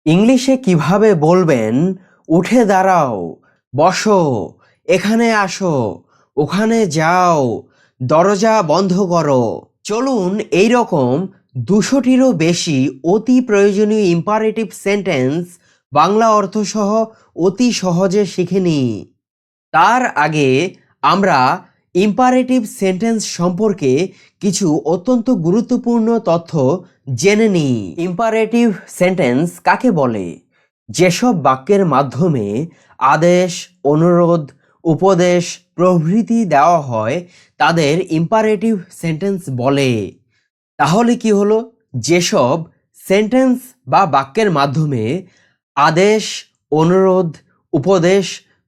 ইংলিশে কিভাবে বলবেন উঠে দাঁড়াও, বসো, এখানে আসো, ওখানে যাও, দরজা বন্ধ করো। চলুন এই রকম 200টিরও বেশি অতি প্রয়োজনীয় ইম্পারেটিভ সেন্টেন্স বাংলা অর্থসহ অতি সহজে শিখে নিই। তার আগে আমরা ইম্পারেটিভ সেন্টেন্স সম্পর্কে কিছু অত্যন্ত গুরুত্বপূর্ণ তথ্য জেনে নিই। ইম্পারেটিভ সেন্টেন্স কাকে বলে? যেসব বাক্যের মাধ্যমে আদেশ, অনুরোধ, উপদেশ প্রভৃতি দেওয়া হয় তাদের ইম্পারেটিভ সেন্টেন্স বলে। তাহলে কি হলো? যেসব সেন্টেন্স বা বাক্যের মাধ্যমে আদেশ, অনুরোধ, উপদেশ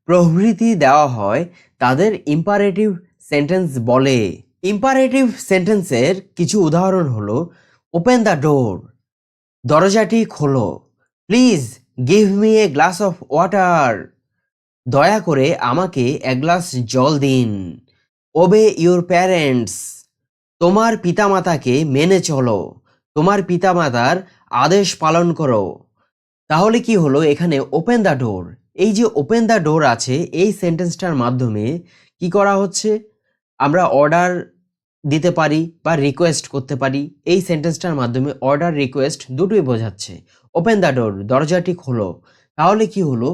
প্রভৃতি দেওয়া হয় তাদের ইম্পারেটিভ সেন্টেন্স বলে। ইম্পারেটিভ সেন্টেন্সের কিছু উদাহরণ হলো ওপেন দ্য ডোর, দরজাটি খোলো, please give me a glass of water, দয়া করে আমাকে এক গ্লাস জল দিন, ওবে ইউর প্যারেন্টস, তোমার পিতামাতাকে মেনে চলো, তোমার পিতামাতার আদেশ পালন করো। তাহলে কি হলো? এখানে ওপেন দ্য ডোর, এই যে ওপেন দ্য ডোর আছে এই সেন্টেন্সটার মাধ্যমে কি করা হচ্ছে? আমরা অর্ডার দিতে পারি বা রিকোয়েস্ট করতে পারি। এই সেন্টেন্সটার মাধ্যমে অর্ডার, রিকোয়েস্ট দুটোই বোঝাচ্ছে। ওপেন দ্য ডোর, দরজাটি খোলো। তাহলে কি হলো?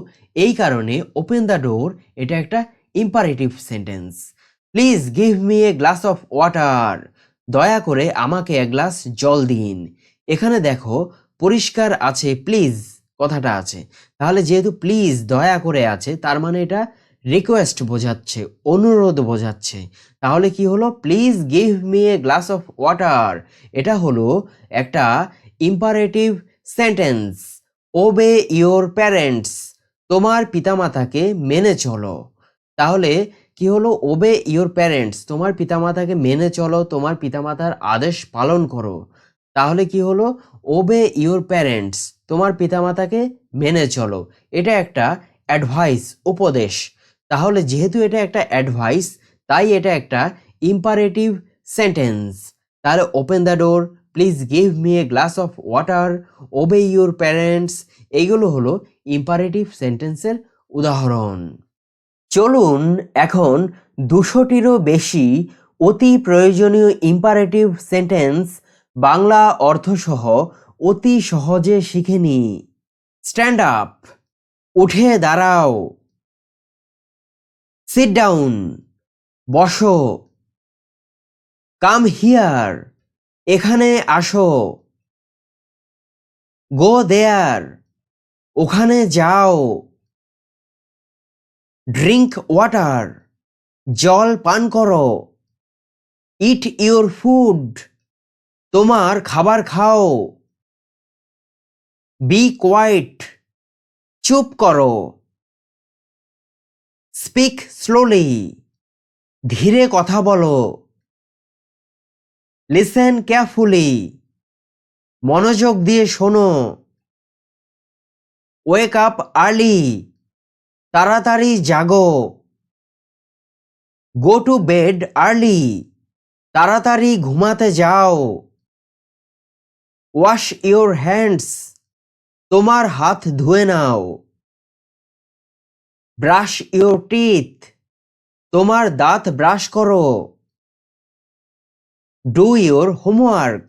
এই কারণে ওপেন দ্য ডোর এটা একটা imperative sentence. Please give me a glass of water, দয়া করে আমাকে এক গ্লাস জল দিন। এখানে দেখো পরিষ্কার আছে প্লিজ কথাটা আছে। তাহলে যেহেতু প্লিজ দয়া করে আছে তার মানে এটা রিকোয়েস্ট বোঝাচ্ছে, অনুরোধ বোঝাচ্ছে। তাহলে কি হলো? Please give me a glass of water এটা হলো একটা ইম্পারেটিভ সেন্টেন্স। ওবে ইওর প্যারেন্টস, তোমার পিতামাতাকে মেনে চলো। তাহলে কি হলো? ওবে ইওর প্যারেন্টস, তোমার পিতামাতাকে মেনে চলো, তোমার পিতামাতার আদেশ পালন করো। তাহলে কি হলো? ওবে ইওর প্যারেন্টস, তোমার পিতামাতাকে মেনে চলো। এটা একটা অ্যাডভাইস, উপদেশ। তাহলে যেহেতু এটা একটা অ্যাডভাইস তাই এটা একটা ইম্পারেটিভ সেন্টেন্স। তাহলে open the door, please give me a glass of water, obey your parents এইগুলো হলো ইম্পারেটিভ সেন্টেন্সের উদাহরণ। চলুন এখন 200টিরও বেশি অতি প্রয়োজনীয় ইম্পারেটিভ সেন্টেন্স বাংলা অর্থসহ অতি সহজে শিখে নিই। স্ট্যান্ড আপ, উঠে দাঁড়াও। সিট ডাউন, বসো। কাম হিয়ার, এখানে আসো। গো দেয়ার, ওখানে যাও। ড্রিঙ্ক ওয়াটার, জল পান করো। ইট ইউর ফুড, তোমার খাবার খাও। বি কোয়াইট, চুপ করো। স্পিক স্লোলি, ধীরে কথা বলো। লিসেন কেয়ারফুলি, মনোযোগ দিয়ে শোনো। ওয়েক আপ আর্লি, তাড়াতাড়ি জাগো। গো টু বেড আর্লি, তাড়াতাড়ি ঘুমাতে যাও। ওয়াশ ইউর হ্যান্ডস, তোমার হাত ধুয়ে নাও। ব্রাশ ইউর টিথ, তোমার দাঁত ব্রাশ করো। ডু ইউর হোমওয়ার্ক,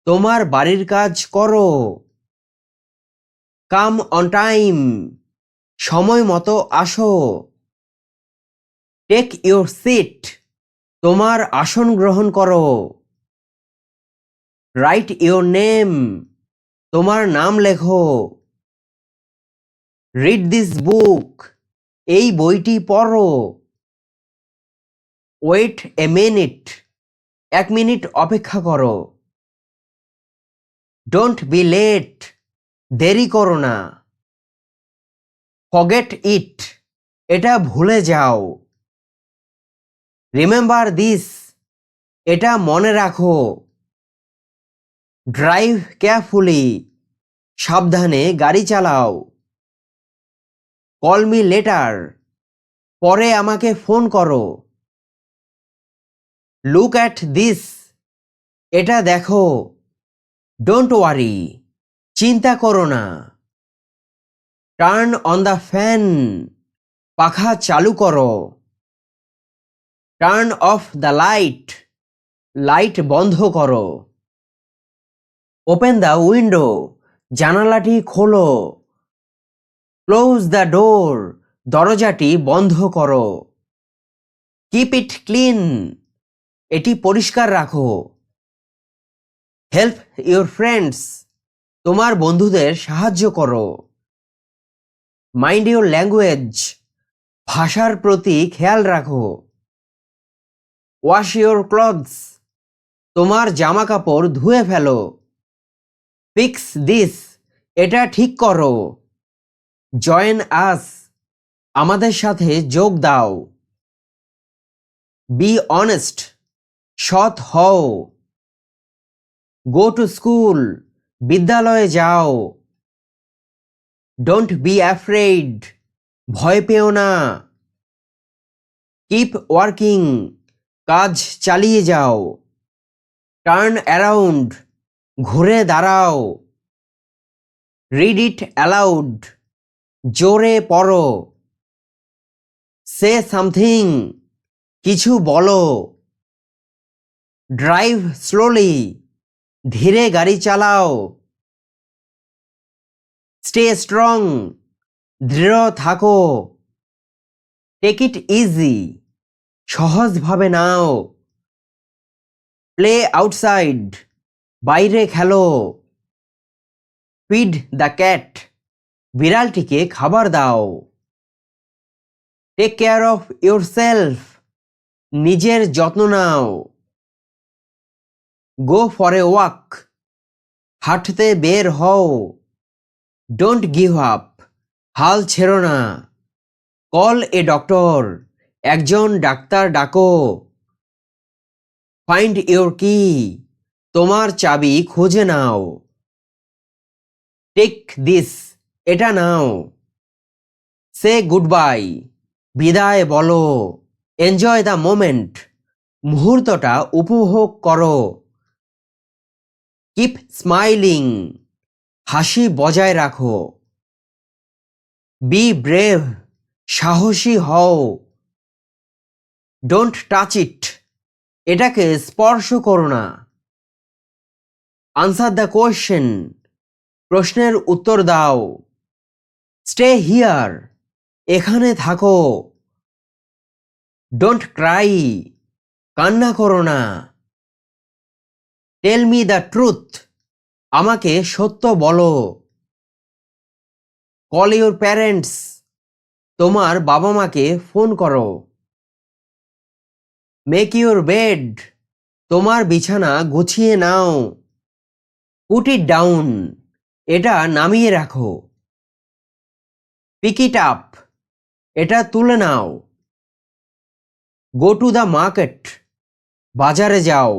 তোমার বাড়ির কাজ করো। কাম অন টাইম, সময় মতো আসো। টেক ইউর সিট, তোমার আসন গ্রহণ করো। রাইট ইউর নেম, তোমার নাম লেখো। রিড দিস বুক, এই বইটি পড়ো। ওয়েট এ মিনিট, 1 মিনিট অপেক্ষা করো। ডোন্ট বি লেট, দেরি করো না। ফরগেট ইট, এটা ভুলে যাও। রিমেম্বার দিস, এটা মনে রাখো। ড্রাইভ কেয়ারফুলি, সাবধানে গাড়ি চালাও। কল মি লেটার, পরে আমাকে ফোন করো। লুক অ্যাট দিস, এটা দেখো। ডোন্ট ওয়ারি, চিন্তা করো না। টার্ন অন দ্য ফ্যান, পাখা চালু করো। Turn off the light, light বন্ধ করো। ওপেন দ্য উইন্ডো, জানালাটি খোলো। ক্লোজ দ্য ডোর, দরজাটি বন্ধ করো। কিপ ইট ক্লিন, এটি পরিষ্কার রাখো। হেল্প ইউর ফ্রেন্ডস, তোমার বন্ধুদের সাহায্য করো। মাইন্ড ইউর ল্যাঙ্গুয়েজ, ভাষার প্রতি খেয়াল রাখো। ওয়াশ ইউর ক্লথস, তোমার জামা কাপড় ধুয়ে ফেলো। ফিক্স দিস, এটা ঠিক করো। জয়েন আস, আমাদের সাথে যোগ দাও। বি অনেস্ট, সৎ হও। গো টু স্কুল, বিদ্যালয়ে যাও। ডোন্ট বি অ্যাফ্রেড, ভয় পেও না। কিপ ওয়ার্কিং, কাজ চালিয়ে যাও। টার্ন অ্যারাউন্ড, ঘুরে দাঁড়াও। রিড ইট অ্যালাউড, জোরে পড়ো। সে সামথিং, কিছু বলো। ড্রাইভ স্লোলি, ধীরে গাড়ি চালাও। স্টে স্ট্রং, দৃঢ় থাকো। টেক ইট ইজি, সহজভাবে নাও। প্লে আউটসাইড, বাইরে খেলো। ফিড দ্য ক্যাট, বিড়ালটিকে খাবার দাও। টেক কেয়ার অফ ইয়োরসেলফ, নিজের যত্ন নাও। গো ফর এ ওয়াক, হাঁটতে বের হও। ডোন্ট গিভ আপ, হাল ছেড়ো না। কল এ ডক্টর, একজন ডাক্তার ডাকো। ফাইন্ড ইউর কি, তোমার চাবি খুঁজে নাও। টেক দিস, এটা নাও। সে গুড বাই, বিদায় বলো। এনজয় দ্য মোমেন্ট, মুহূর্তটা উপভোগ করো। কিপ স্মাইলিং, হাসি বজায় রাখো। বি ব্রেভ, সাহসী হও। ডোন্ট টাচ ইট, এটাকে স্পর্শ করো না। আনসার দ্য কোয়েশ্চেন, প্রশ্নের উত্তর দাও। স্টে হিয়ার, এখানে থাকো। ডোন্ট ক্রাই, কান্না করো না। টেল মি দ্য ট্রুথ, আমাকে সত্য বলো। কল ইউর প্যারেন্টস, তোমার বাবা মাকে ফোন করো। মেক ইউর বেড, তোমার বিছানা গুছিয়ে নাও। পুট ইট ডাউন, এটা নামিয়ে রাখো। পিক ইট আপ, এটা তুলে নাও। গো টু দ্য মার্কেট, বাজারে যাও।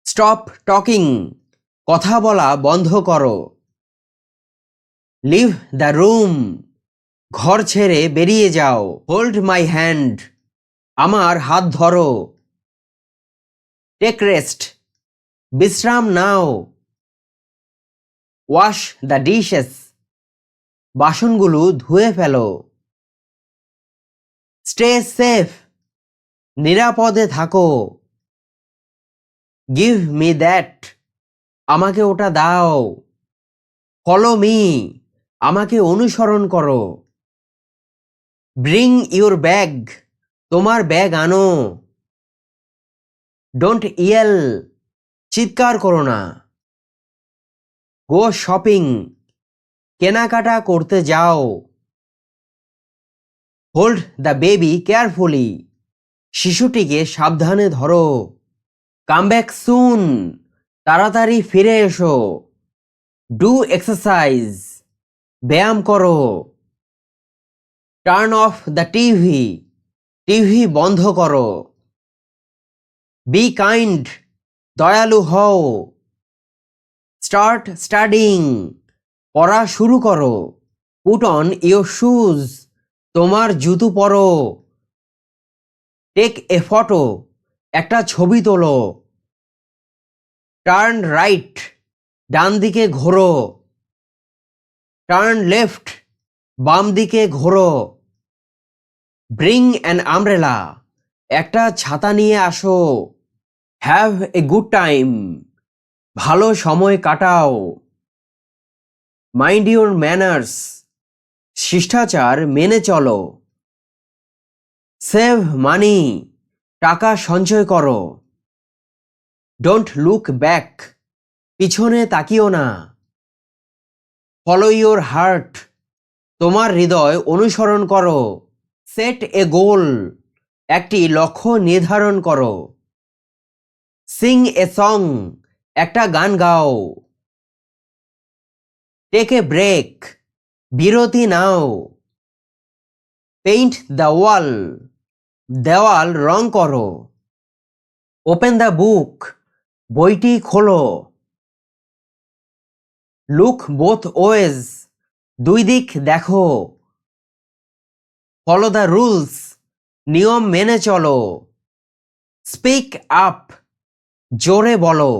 স্টপ টকিং, কথা বলা বন্ধ করো। লিভ দ্য রুম, ঘর ছেড়ে বেরিয়ে যাও। হোল্ড মাই হ্যান্ড, আমার হাত ধরো। টেক রেস্ট, বিশ্রাম নাও। ওয়াশ দ্য ডিশেস, বাসনগুলো ধুয়ে ফেলো। স্টে সেফ, নিরাপদে থাকো। গিভ মি দ্যাট, আমাকে ওটা দাও। ফলো মি, আমাকে অনুসরণ করো। ব্রিং ইউর ব্যাগ, তোমার ব্যাগ আনো। ডোন্ট ইয়েল, চিৎকার করো না। গো শপিং, কেনাকাটা করতে যাও। হোল্ড দ্য বেবি কেয়ারফুলি, শিশুটিকে সাবধানে ধরো। কাম ব্যাক সুন, তাড়াতাড়ি ফিরে এসো। ডু এক্সারসাইজ, ব্যায়াম করো। Turn off the TV, TV বন্ধ করো। বি কাইন্ড, দয়ালু হও। স্টার্ট স্টাডিং, পড়া শুরু করো। পুট অন ইউর শুজ, তোমার জুতো পরো। টেক এ ফটো, একটা ছবি তোলো। টার্ন রাইট, ডান দিকে ঘোরো। টার্ন লেফট, বাম দিকে ঘোরো। ব্রিং অ্যান আমব্রেলা, একটা ছাতা নিয়ে আসো। হ্যাভ এ গুড টাইম, ভালো সময় কাটাও। মাইন্ড ইউর ম্যানার্স, শিষ্টাচার মেনে চলো। সেভ মানি, টাকা সঞ্চয় করো। ডোন্ট লুক ব্যাক, পিছনে তাকিও না। ফলো ইউর হার্ট, তোমার হৃদয় অনুসরণ করো। সেট এ গোল, একটি লক্ষ্য নির্ধারণ করো। সিং এ সং, একটা গান গাও। টেক এ ব্রেক, বিরতি নাও। পেইন্ট দ্য ওয়াল, দেওয়াল রং করো। ওপেন দ্য বুক, বইটি খোলো। লুক বোথ ওয়েজ, দুই দিক দেখো। ফলো দ্য রুলস, নিয়ম মেনে চলো। স্পিক আপ, জোরে বলো।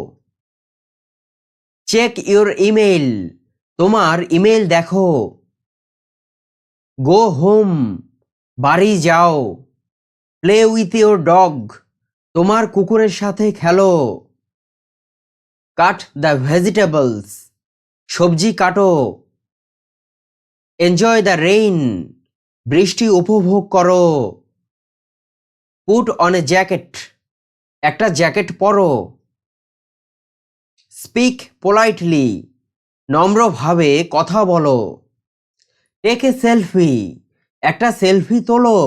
চেক ইউর ইমেইল, তোমার ইমেইল দেখো। গো হোম, বাড়ি যাও। প্লে উইথ ইউর ডগ, তোমার কুকুরের সাথে খেলো। কাট দ্য ভেজিটেবলস, সবজি কাটো। এনজয় দ্য রেইন, বৃষ্টি উপভোগ করো। পুট অন এ জ্যাকেট, একটা জ্যাকেট পরো। স্পিক পোলাইটলি, নম্রভাবে কথা বলো। টেক এ সেলফি, একটা সেলফি তোলো।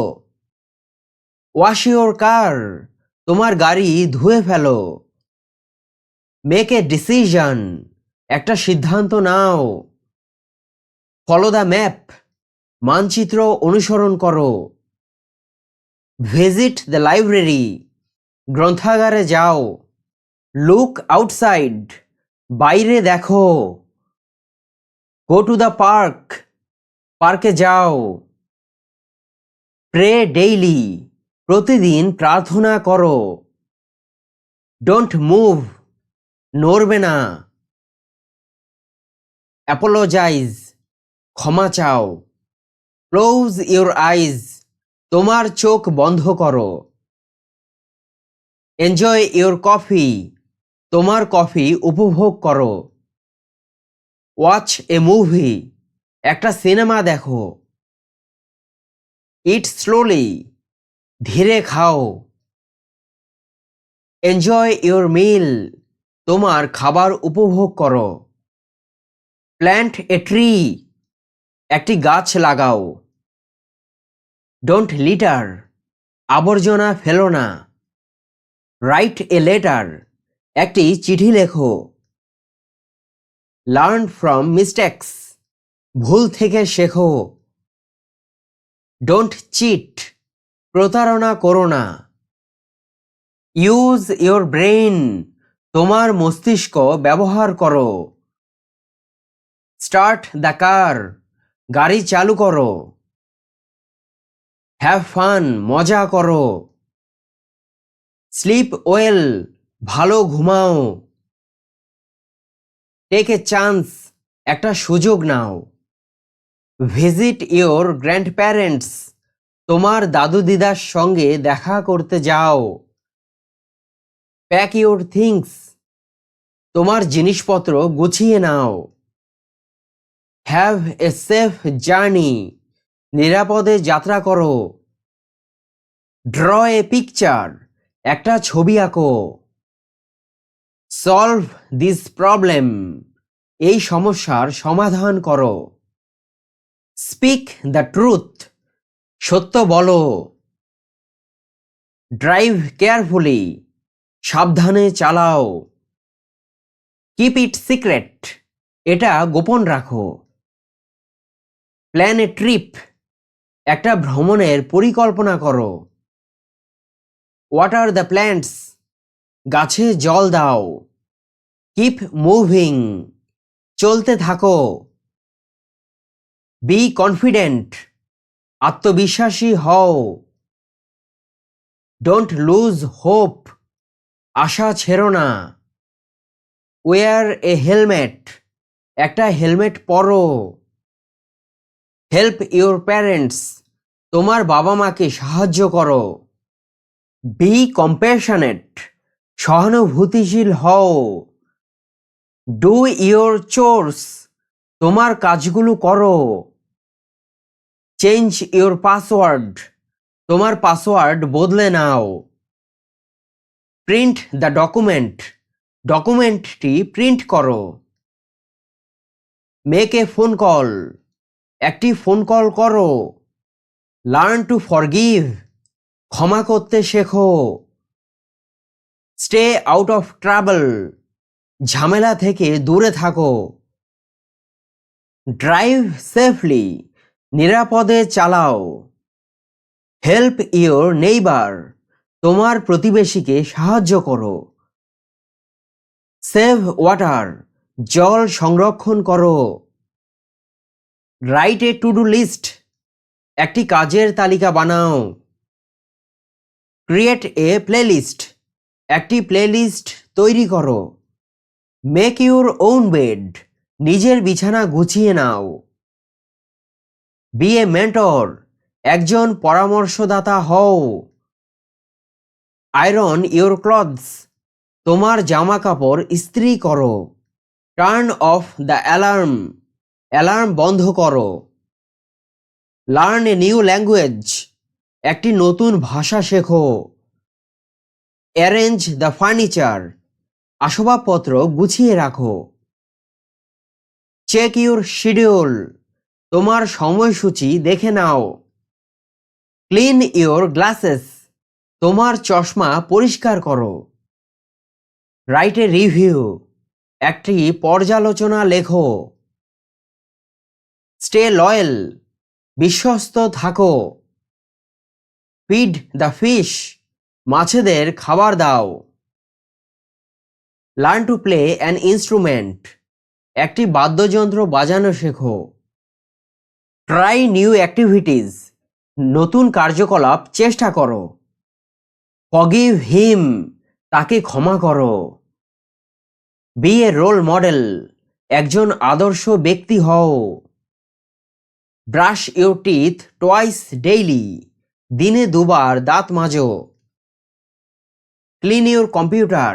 ওয়াশ ইউর কার, তোমার গাড়ি ধুয়ে ফেলো। মেক এ ডিসিশন, একটা সিদ্ধান্ত নাও। ফলো দ্য ম্যাপ, মানচিত্র অনুসরণ করো। ভিজিট দ্য লাইব্রেরি, গ্রন্থাগারে যাও। লুক আউটসাইড, বাইরে দেখো। গো টু দ্য পার্ক, পার্কে যাও। প্রে ডেইলি, প্রতিদিন প্রার্থনা করো। ডোন্ট মুভ, নড়বে না। অ্যাপোলোজাইজ, ক্ষমা চাও। ক্লোজ ইউর আইজ, তোমার চোখ বন্ধ করো। এনজয় ইউর কফি, তোমার কফি উপভোগ করো। ওয়াচ এ মুভি, একটা সিনেমা দেখো। ইট স্লোলি, ধীরে খাও। এনজয় ইউর মিল, তোমার খাবার উপভোগ করো। প্ল্যান্ট এ ট্রি, একটি গাছ লাগাও। ডোন্ট লিটার, আবর্জনা ফেলো না। রাইট এ লেটার, একটি চিঠি লেখো। লার্ন ফ্রম মিস্টেক্স, ভুল থেকে শেখো। ডোন্ট চিট, প্রতারণা করো না। ইউজ ইউর ব্রেইন, তোমার মস্তিষ্ক ব্যবহার করো। স্টার্ট দ্য কার, গাড়ি চালু করো। হ্যাভ ফান, মজা করো। স্লিপ ওয়েল, ভালো ঘুমাও। টেক এ চান্স, একটা সুযোগ নাও। ভিজিট ইওর গ্র্যান্ড প্যারেন্টস, তোমার দাদু দিদার সঙ্গে দেখা করতে যাও। প্যাক ইউর থিংস, তোমার জিনিসপত্র গুছিয়ে নাও। হ্যাভ এ সেফ জার্নি, নিরাপদে যাত্রা করো। ড্র এ পিকচার, একটা ছবি আঁকো। সলভ দিস প্রবলেম, এই সমস্যার সমাধান করো। স্পিক দ্য ট্রুথ, সত্য বলো। ড্রাইভ কেয়ারফুলি, সাবধানে চালাও। কিপ ইট সিক্রেট, এটা গোপন রাখো। প্ল্যান এ ট্রিপ, একটা ভ্রমণের পরিকল্পনা করো। ওয়াটার দ্য প্ল্যান্টস, গাছে জল দাও। কিপ মুভিং, চলতে থাকো। বি কনফিডেন্ট, আত্মবিশ্বাসী হও। ডোন্ট লুজ হোপ, আশা ছেড়ো না। ওয়ার এ হেলমেট, একটা হেলমেট পরো। হেল্প ইউর প্যারেন্টস, তোমার বাবা মাকে সাহায্য করো। বি কম্প্যাশনেট, সহানুভূতিশীল হও। ডু ইউর চোরস, তোমার কাজগুলো করো। চেঞ্জ ইউর পাসওয়ার্ড, তোমার পাসওয়ার্ড বদলে নাও। প্রিন্ট দ্য ডকুমেন্ট, ডকুমেন্টটি প্রিন্ট করো। মেক এ ফোন কল, একটি ফোন কল করো। লার্ন টু ফরগিভ, ক্ষমা করতে শেখো। স্টে আউট অফ ট্রাবল, ঝামেলা থেকে দূরে থাকো। ড্রাইভ সেফলি, নিরাপদে চালাও। হেল্প ইউর নেইবার, তোমার প্রতিবেশীকে সাহায্য করো। সেভ ওয়াটার, জল সংরক্ষণ করো। Write a to do list, একটি কাজের তালিকা বানাও। ক্রিয়েট এ প্লেলিস্ট, একটি প্লেলিস্ট তৈরি করো। মেক ইউর ওন বেড, নিজের বিছানা গুছিয়ে নাও। বি এ মেন্টর, একজন পরামর্শদাতা হও। আয়রন ইউর ক্লথস, তোমার জামা কাপড় ইস্ত্রি করো। Turn off the alarm, alarm বন্ধ করো। লার্ন এ নিউ ল্যাঙ্গুয়েজ, একটি নতুন ভাষা শেখো। অ্যারেঞ্জ দ্য ফার্নিচার, আসবাবপত্র গুছিয়ে রাখো। চেক ইউর শিডিউল, তোমার সময়সূচি দেখে নাও। ক্লিন ইউর গ্লাসেস, তোমার চশমা পরিষ্কার করো। রাইট এ রিভিউ, একটি পর্যালোচনা লেখো। স্টে লয়েল, বিশ্বস্ত থাকো। ফিড দ্য ফিশ, মাছেদের খাবার দাও। Learn to play an instrument, একটি বাদ্যযন্ত্র বাজানো শেখো। ট্রাই নিউ অ্যাক্টিভিটিস, নতুন কার্যকলাপ চেষ্টা করো। ফরগিভ হিম, তাকে ক্ষমা করো। বি এ রোল মডেল, একজন আদর্শ ব্যক্তি হও। Brush your teeth twice daily, দিনে দুবার দাঁত মাজো। ক্লিন ইউর কম্পিউটার,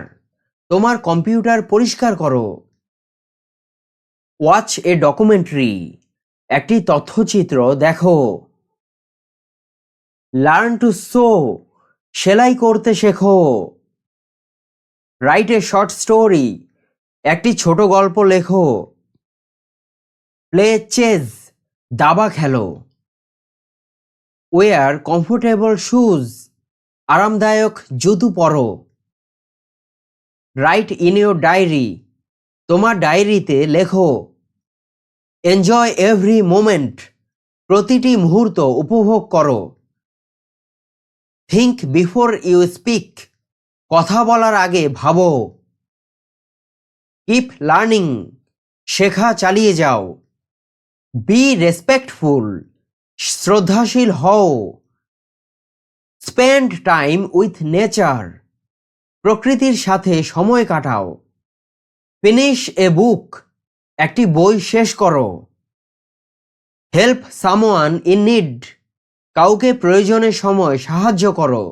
তোমার কম্পিউটার পরিষ্কার করো। ওয়াচ এ ডকুমেন্টারি, একটি তথ্যচিত্র দেখো। লার্ন টু সো, সেলাই করতে শেখো। রাইট এ শর্ট স্টোরি, একটি ছোট গল্প লেখো। প্লে চেস, দাবা খেলো। ওয়ার কমফোর্টেবল শুজ, আরামদায়ক জুতো পরো। রাইট ইন ইউর ডায়েরি, তোমার ডায়েরিতে লেখো। এনজয় এভরি মোমেন্ট, প্রতিটি মুহূর্ত উপভোগ করো। থিঙ্ক বিফোর ইউ স্পিক, কথা বলার আগে ভাবো। কিপ লার্নিং, শেখা চালিয়ে যাও। বি রেসপেক্টফুল, শ্রদ্ধাশীল হও। স্পেন্ড টাইম উইথ নেচার, প্রকৃতির সাথে সময় কাটাও। ফিনিশ এ বুক, একটি বই শেষ করো। হেল্প সামওয়ান ইন নিড, কাউকে প্রয়োজনের সময় সাহায্য করো।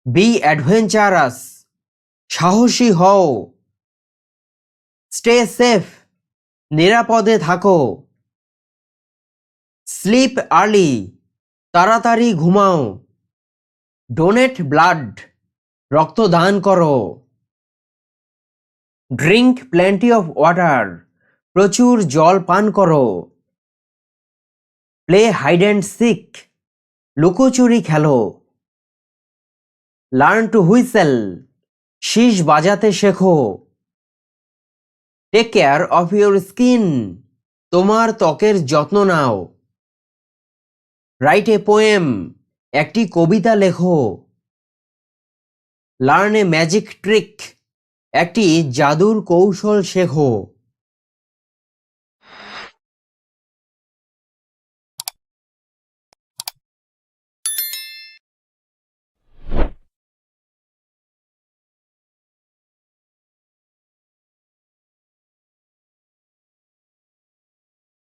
বি অ্যাডভেঞ্চারাস, সাহসী হও। স্টে সেফ, নিরাপদে থাকো। স্লিপ আর্লি, তাড়াতাড়ি ঘুমাও। ডোনেট ব্লাড, রক্তদান করো। ড্রিঙ্ক প্লেন্টি অফ ওয়াটার, প্রচুর জল পান করো। প্লে হাইড অ্যান্ড সিক, লুকোচুরি খেলো। লার্ন টু হুইসেল, শীষ বাজাতে শেখো। Take care of your skin, তোমার ত্বকের যত্ন নাও। রাইট এ পোয়েম, একটি কবিতা লেখো। লার্ন এ ম্যাজিক ট্রিক, একটি জাদুর কৌশল শেখো।